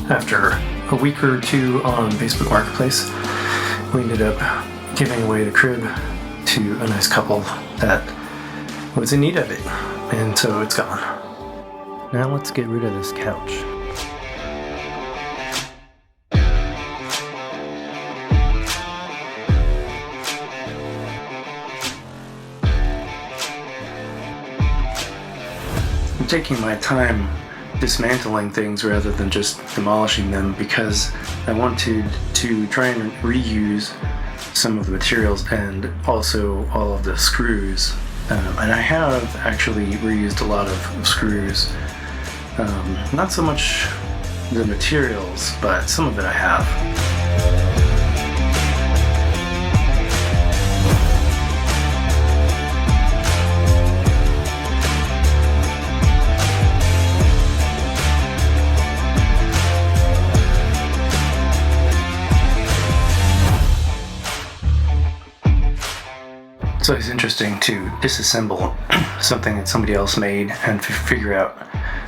after a week or two on Facebook Marketplace, we ended up giving away the crib to a nice couple that was in need of it, and so it's gone. Now let's get rid of this couch. I'm taking my time dismantling things rather than just demolishing them because I wanted to try and reuse some of the materials and also all of the screws. And I have actually reused a lot of screws. Not so much the materials, but some of it I have. So it's interesting to disassemble something that somebody else made and figure out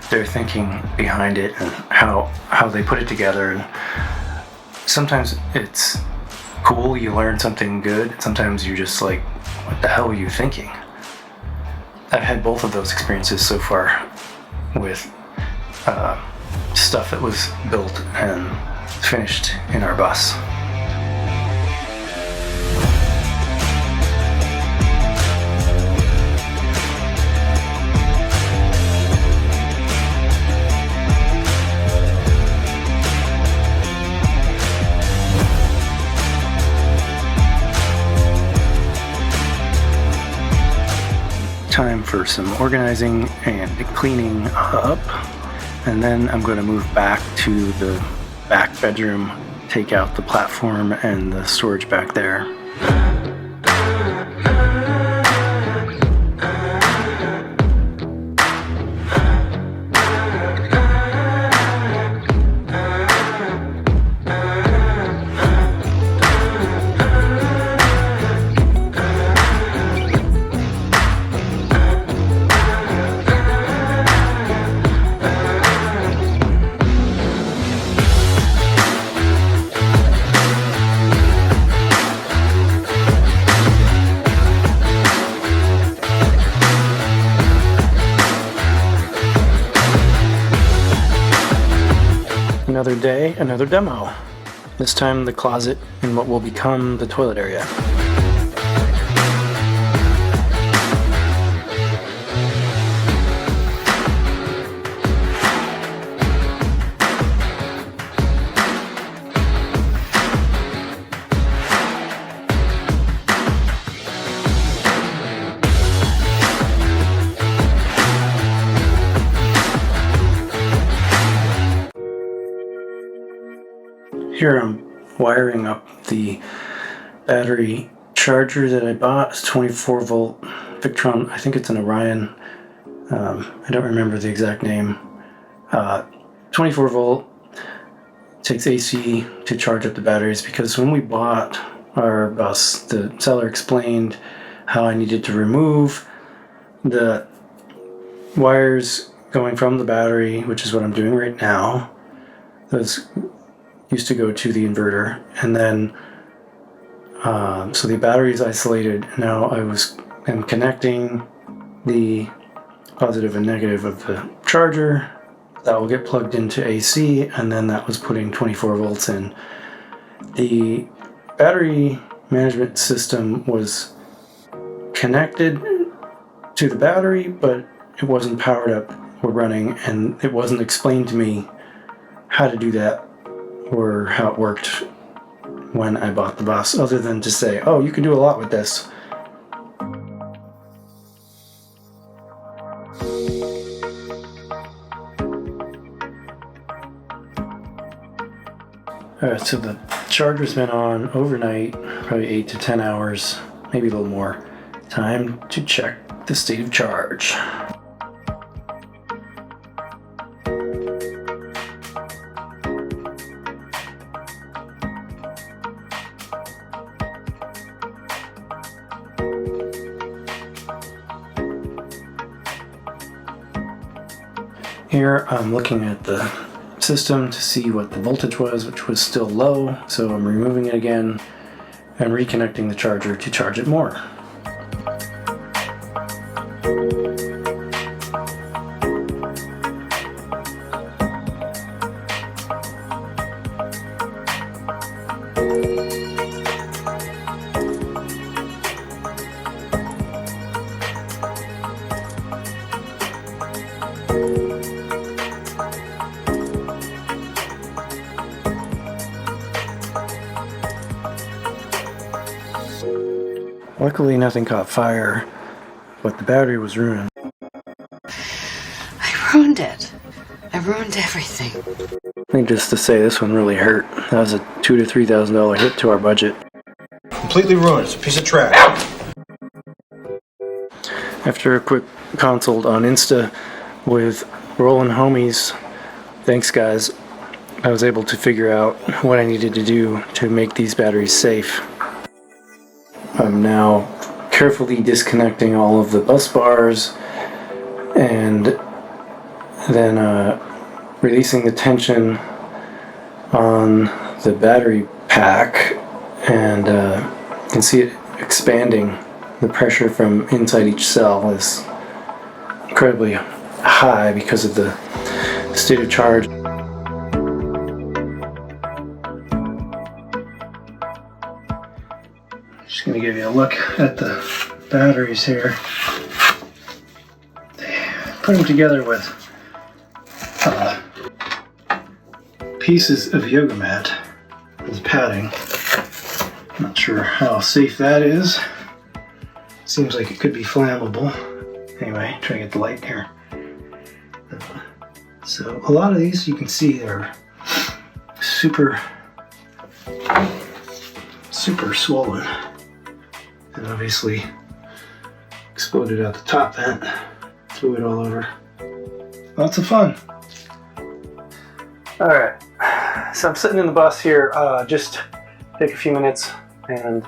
their thinking behind it and how they put it together. And sometimes it's cool, you learn something good. Sometimes you're just like, what the hell were you thinking? I've had both of those experiences so far with stuff that was built and finished in our bus. Time for some organizing and cleaning up, and then I'm going to move back to the back bedroom, take out the platform and the storage back there. Another day, another demo. This time the closet in what will become the toilet area. Here I'm wiring up the battery charger that I bought. It's 24 volt Victron. I think it's an Orion. I don't remember the exact name. 24 volt, takes AC to charge up the batteries, because when we bought our bus, the seller explained how I needed to remove the wires going from the battery, which is what I'm doing right now. Those used to go to the inverter, and then so the battery is isolated. Now I'm connecting the positive and negative of the charger. That will get plugged into AC, and then that was putting 24 volts in. The battery management system was connected to the battery, but it wasn't powered up or running, and it wasn't explained to me how to do that or how it worked when I bought the bus, other than to say, oh, you can do a lot with this. Alright, so the charger's been on overnight, probably 8 to 10 hours, maybe a little more. Time to check the state of charge. Here I'm looking at the system to see what the voltage was, which was still low, so I'm removing it again and reconnecting the charger to charge it more. Luckily nothing caught fire, but the battery was ruined. I ruined it. I ruined everything. I think just to say this one really hurt. That was a $2,000 to $3,000 hit to our budget. Completely ruined. It's a piece of trash. After a quick consult on Insta with Rollin' Homies, thanks guys, I was able to figure out what I needed to do to make these batteries safe. I'm now carefully disconnecting all of the bus bars and then releasing the tension on the battery pack, and you can see it expanding. The pressure from inside each cell is incredibly high because of the state of charge. Just going to give you a look at the batteries here. Put them together with pieces of yoga mat as padding. Not sure how safe that is. Seems like it could be flammable. Anyway, try to get the light here. So a lot of these you can see are super swollen, and obviously exploded out the top vent, fluid all over. Lots of fun. Alright, so I'm sitting in the bus here, just take a few minutes and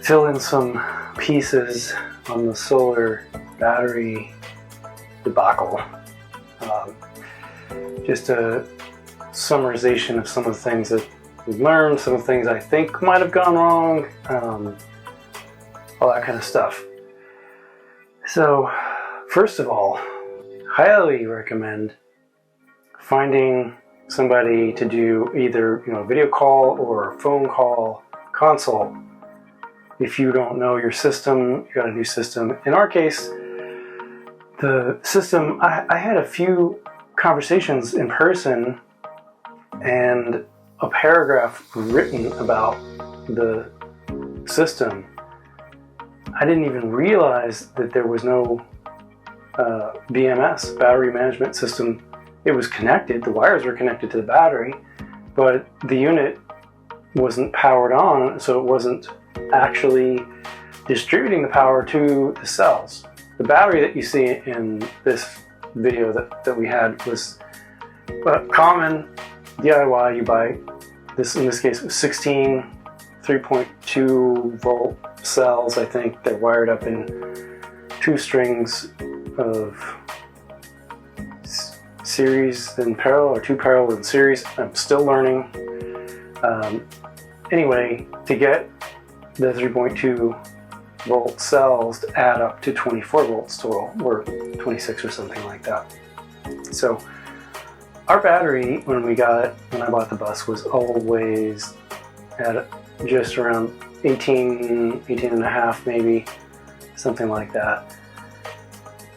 fill in some pieces on the solar battery debacle. Just a summarization of some of the things that we've learned, some of the things I think might have gone wrong, all that kind of stuff. So, first of all, highly recommend finding somebody to do either video call or phone call consult. If you don't know your system, you got to do system. In our case, the system, I had a few conversations in person and a paragraph written about the system. I didn't even realize that there was no BMS, battery management system. It was connected, the wires were connected to the battery, but the unit wasn't powered on, so it wasn't actually distributing the power to the cells. The battery that you see in this video that we had was a common DIY. You buy this, in this case, 16 3.2 volt cells. I think they're wired up in 2 strings of series in parallel, or 2 parallel in series. I'm still learning. Anyway, to get the 3.2 volt cells to add up to 24 volts total, or 26 or something like that. So our battery, when I bought the bus, was always at just around 18 and a half, maybe, something like that.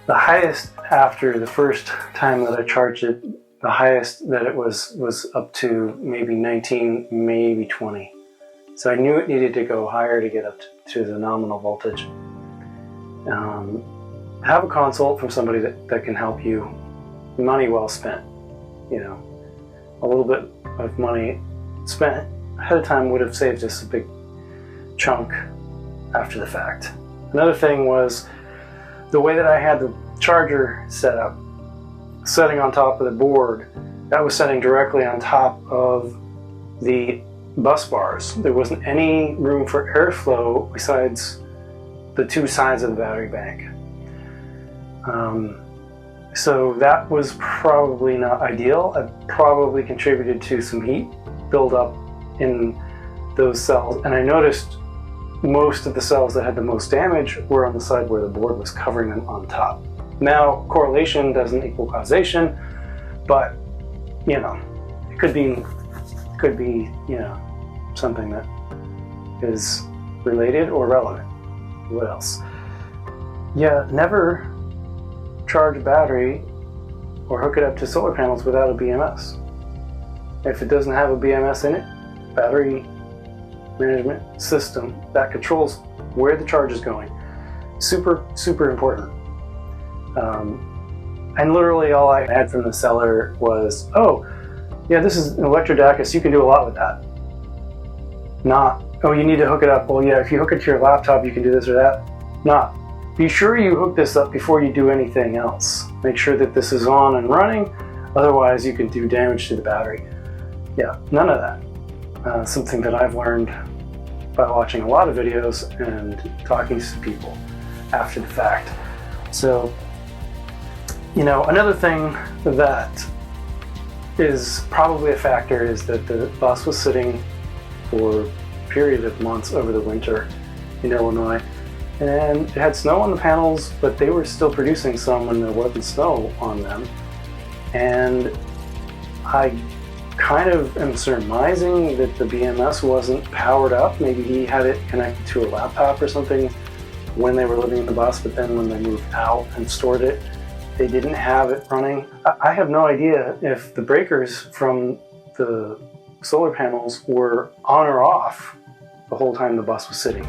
The highest after the first time that I charged it, the highest that it was up to maybe 19, maybe 20. So I knew it needed to go higher to get up to the nominal voltage. Have a consult from somebody that can help you. Money well spent. A little bit of money spent ahead of time would have saved us a big chunk after the fact. Another thing was the way that I had the charger set up, setting on top of the board. That was setting directly on top of the bus bars. There wasn't any room for airflow besides the 2 sides of the battery bank. So that was probably not ideal. It probably contributed to some heat buildup in those cells. And I noticed most of the cells that had the most damage were on the side where the board was covering them on top. Now, correlation doesn't equal causation, but you know, it could be, you know, something that is related or relevant. What else? Yeah, never charge a battery or hook it up to solar panels without a BMS. If it doesn't have a BMS in it, battery management system that controls where the charge is going. Super, super important. And literally all I had from the seller was, oh, yeah, this is an Electrodacus, you can do a lot with that. Not, oh, you need to hook it up. Well, yeah, if you hook it to your laptop, you can do this or that. Not, be sure you hook this up before you do anything else. Make sure that this is on and running, otherwise you can do damage to the battery. Yeah, none of that. Something that I've learned by watching a lot of videos and talking to people after the fact. So, you know, another thing that is probably a factor is that the bus was sitting for a period of months over the winter in Illinois, and it had snow on the panels, but they were still producing some when there wasn't snow on them. And I kind of am surmising that the BMS wasn't powered up. Maybe he had it connected to a laptop or something when they were living in the bus, but then when they moved out and stored it, they didn't have it running. I have no idea if the breakers from the solar panels were on or off the whole time the bus was sitting.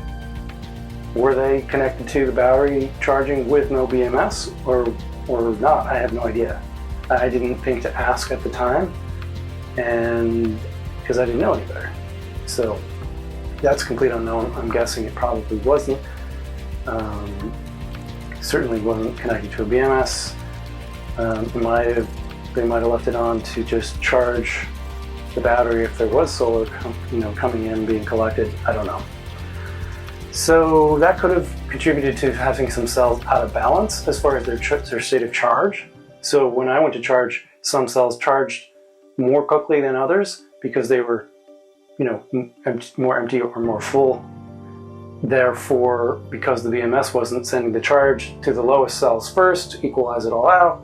Were they connected to the battery charging with no BMS or not? I have no idea. I didn't think to ask at the time, and because I didn't know any better. So that's complete unknown. I'm guessing it probably wasn't. Certainly wasn't connected to a BMS. They might have left it on to just charge the battery if there was solar coming in, being collected. I don't know. So that could have contributed to having some cells out of balance as far as their state of charge. So when I went to charge, some cells charged more quickly than others because they were, more empty or more full. Therefore, because the BMS wasn't sending the charge to the lowest cells first to equalize it all out,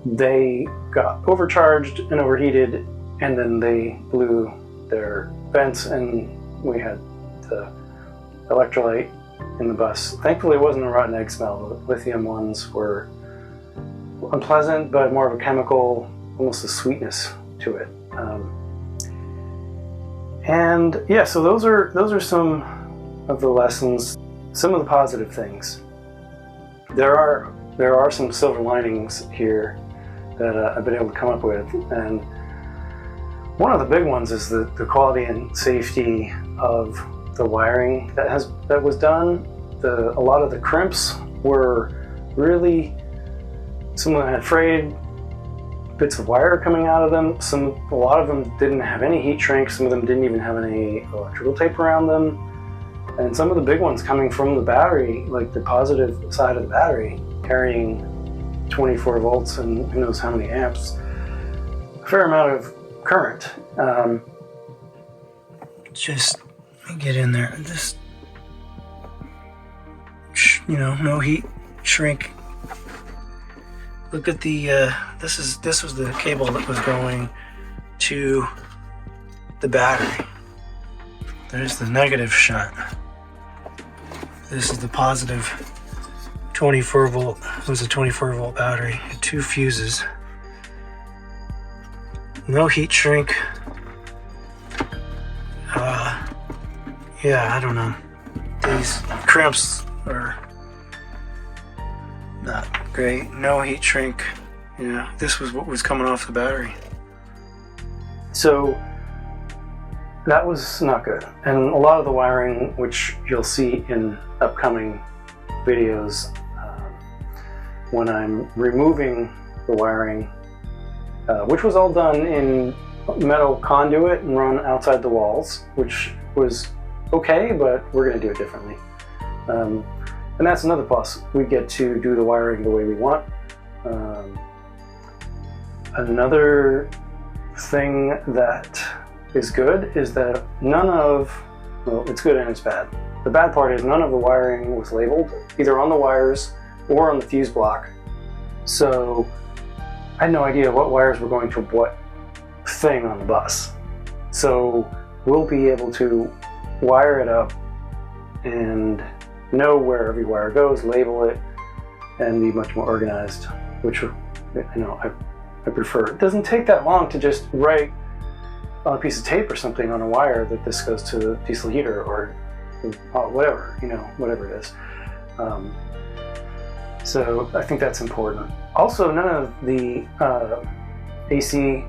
they got overcharged and overheated, and then they blew their vents, and we had the electrolyte in the bus. Thankfully, it wasn't a rotten egg smell. The lithium ones were unpleasant, but more of a chemical, almost a sweetness to it. And yeah, so those are some of the lessons, some of the positive things. There are some silver linings here that I've been able to come up with, and one of the big ones is the quality and safety of the wiring that was done. A lot of the crimps were really, some of them had frayed bits of wire coming out of them. A lot of them didn't have any heat shrink. Some of them didn't even have any electrical tape around them. And some of the big ones coming from the battery, like the positive side of the battery, carrying 24 volts and who knows how many amps, a fair amount of current. Just get in there. Just, no heat shrink. Look at the, this was the cable that was going to the battery. There's the negative shunt. This is the positive 24 volt. It was a 24 volt battery. 2 fuses. No heat shrink. Yeah, I don't know. These crimps are not great. No heat shrink. Yeah, this was what was coming off the battery. So that was not good. And a lot of the wiring, which you'll see in upcoming videos, when I'm removing the wiring, which was all done in metal conduit and run outside the walls, which was okay, but we're going to do it differently. And that's another plus. We get to do the wiring the way we want. Another thing that is good is that well, it's good and it's bad. The bad part is none of the wiring was labeled, either on the wires or on the fuse block. So I had no idea what wires were going to what thing on the bus. So we'll be able to wire it up and know where every wire goes, label it, and be much more organized, which I prefer. It doesn't take that long to just write on a piece of tape or something on a wire that this goes to the diesel heater or whatever, whatever it is. So I think that's important. Also, none of the AC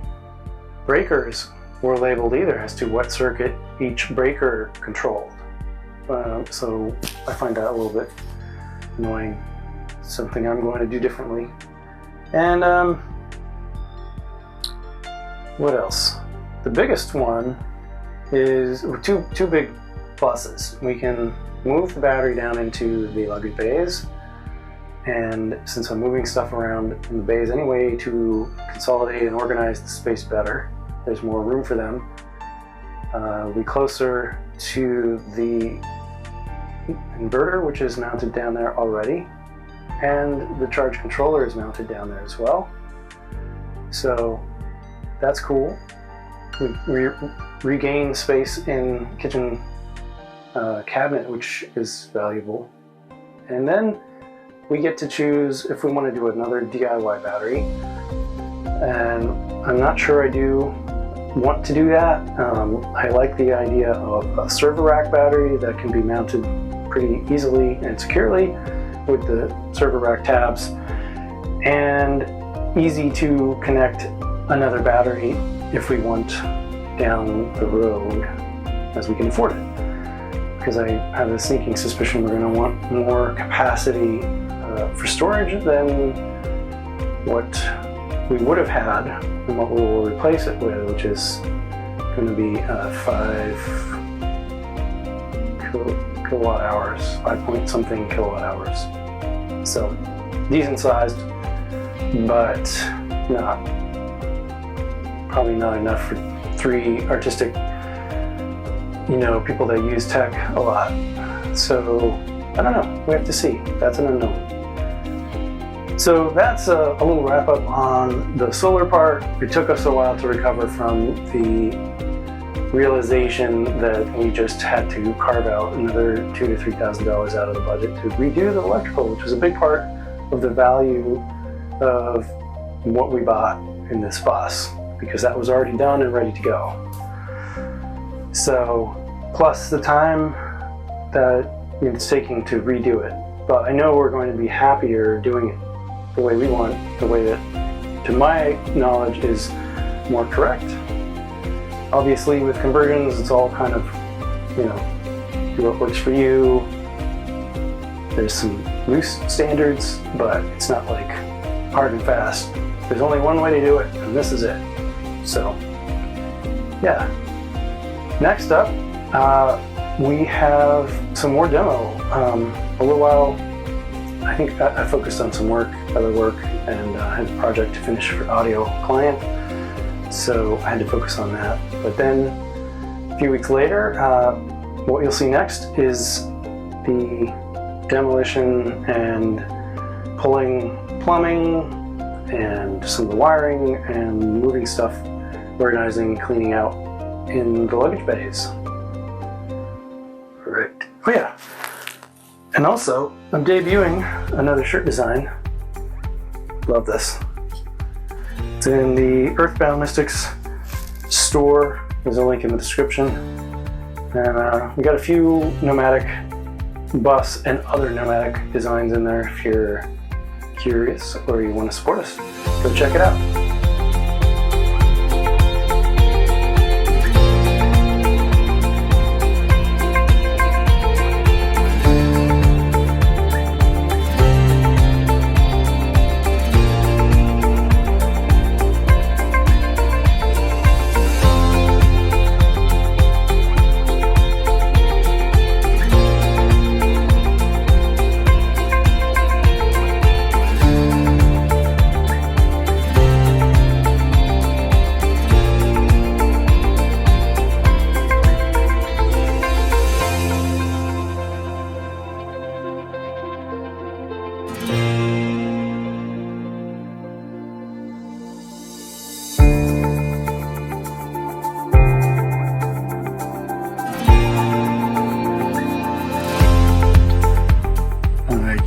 breakers were labeled either as to what circuit each breaker controlled. So I find that a little bit annoying. Something I'm going to do differently. And what else? The biggest one is two big pluses. We can move the battery down into the luggage bays, and since I'm moving stuff around in the bays anyway to consolidate and organize the space better, there's more room for them. We'll be closer to the inverter, which is mounted down there already, and the charge controller is mounted down there as well. So that's cool. We regain space in kitchen cabinet, which is valuable. And then we get to choose if we want to do another DIY battery. And I'm not sure I do want to do that. I like the idea of a server rack battery that can be mounted pretty easily and securely with the server rack tabs, and easy to connect another battery if we want down the road as we can afford it. Because I have a sneaking suspicion we're going to want more capacity for storage than what we would have had and what we will replace it with, which is going to be 5 kilowatt hours, 5 point something kilowatt hours. So decent sized, but probably not enough for 3 artistic, people that use tech a lot. So I don't know, we have to see. That's an unknown. So that's a little wrap up on the solar part. It took us a while to recover from the realization that we just had to carve out another $2,000 to $3,000 out of the budget to redo the electrical, which was a big part of the value of what we bought in this bus, because that was already done and ready to go. So, plus the time that it's taking to redo it. But I know we're going to be happier doing it the way we want, the way that, to my knowledge, is more correct. Obviously, with conversions, it's all kind of, do what works for you. There's some loose standards, but it's not like hard and fast. There's only one way to do it, and this is it. So, yeah. Next up, we have some more demo. A little while, I think I focused on some other work, and had a project to finish for audio client. So I had to focus on that. But then a few weeks later, what you'll see next is the demolition and pulling plumbing and some of the wiring and moving stuff, organizing, cleaning out in the luggage bays. Right. Oh yeah. And also, I'm debuting another shirt design. Love this. It's in the Earthbound Mystics store. There's a link in the description. And we got a few Nomadic bus and other Nomadic designs in there if you're curious or you want to support us. Go check it out.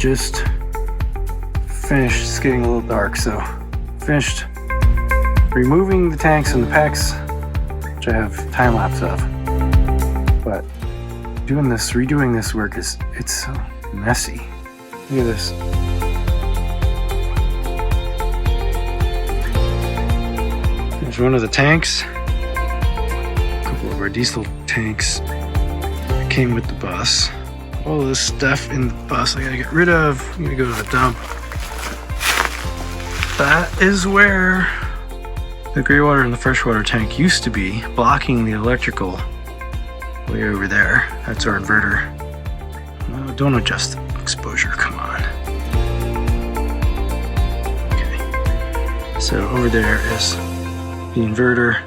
just finished. It's getting a little dark, so finished removing the tanks and the packs, which I have time lapse of. But redoing this work it's so messy. Look at this. There's one of the tanks. A couple of our diesel tanks that came with the bus. All this stuff in the bus I gotta get rid of. I'm gonna go to the dump. That is where the gray water and the freshwater tank used to be, blocking the electrical way over there. That's our inverter. No, don't adjust the exposure, come on. Okay. So over there is the inverter,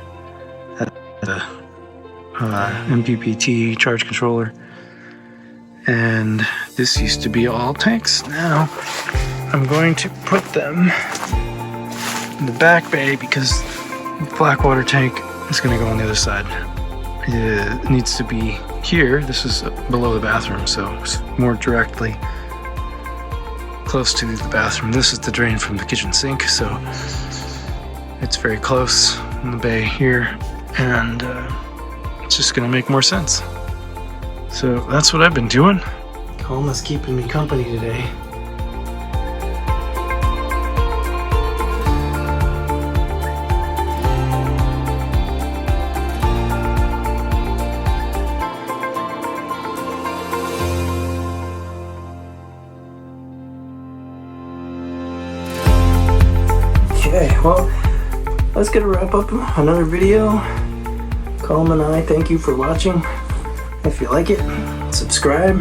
the MPPT charge controller, and this used to be all tanks. Now I'm going to put them in the back bay because the black water tank is going to go on the other side. It needs to be here. This is below the bathroom, so it's more directly close to the bathroom. This is the drain from the kitchen sink, so it's very close in the bay here, and it's just going to make more sense. So that's what I've been doing. Alma's keeping me company today. Okay, well, let's get a wrap up another video. Colm and I thank you for watching. If you like it, subscribe,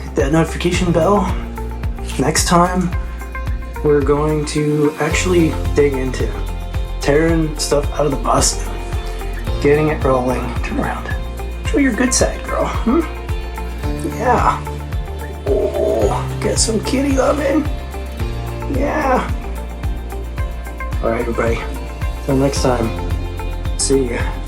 hit that notification bell. Next time, we're going to actually dig into tearing stuff out of the bus and getting it rolling. Turn around. Show your good side, girl. Yeah. Oh, get some kitty loving. Yeah. Alright, everybody. Till next time. See ya.